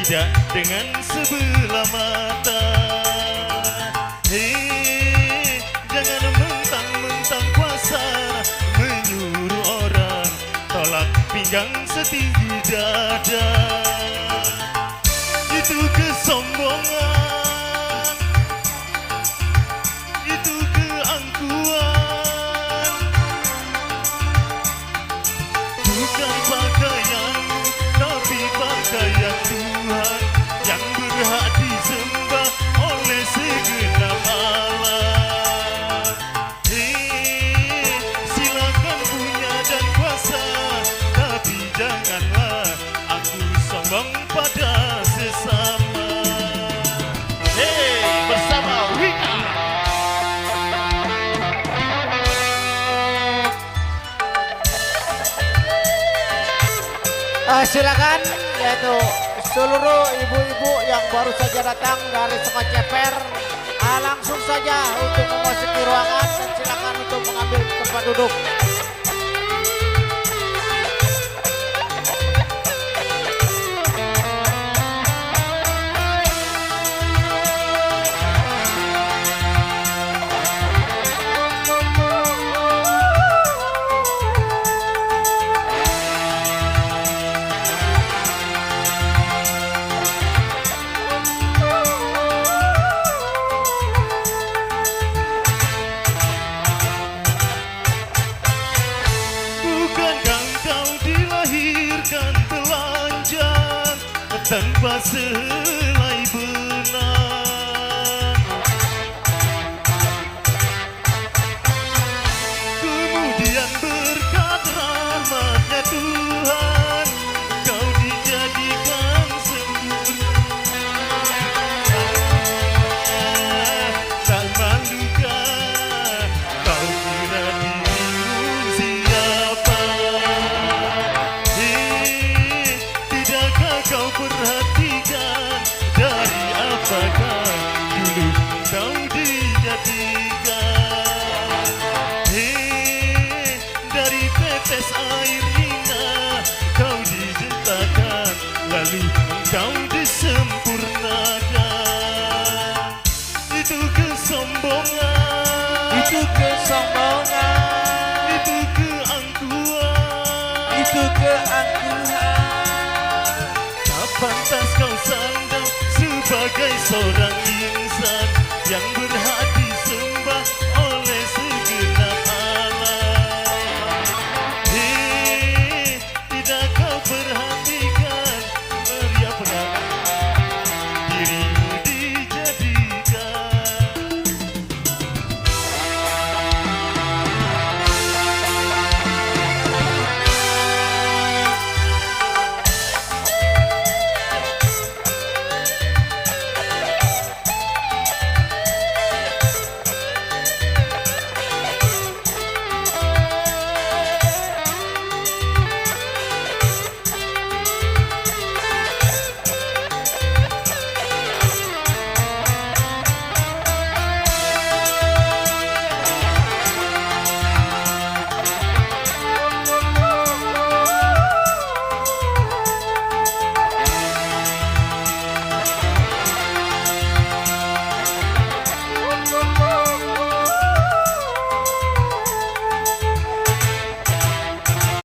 tidak dengan sebelah mata. Hei, jangan mentang-mentang kuasa menyuruh orang tolak pinggang setinggi dada. Itu kesombongan, itu keangkuhan. Bukan pakaianmu, tapi pakaian Tuhan yang berhak disembah oleh segenap alam. Hei, silakan punya dan kuasa, tapi janganlah aku sombong pada sesama. Hei, bersama Wika. Silakan, yaitu seluruh ibu-ibu yang baru saja datang dari Sungai Ceper, langsung saja untuk memasuki ruangan dan silakan untuk mengambil tempat duduk. Tanpa selai benang, kemudian berkat rahmatnya Tuhan kau dijadikan sempurna. Tak malukah kau kira dirimu siapa? Tidakkah kau perhatikan dari apakah dulu kau dijadikan? Hei, dari tetes air indah kau diciptakan, lalu engkau disempurnakan. Itu kesombongan, Itu kesombongan, itu keangkuhan, itu keangkuhan. pantas kau sandang sebagai seorang insan.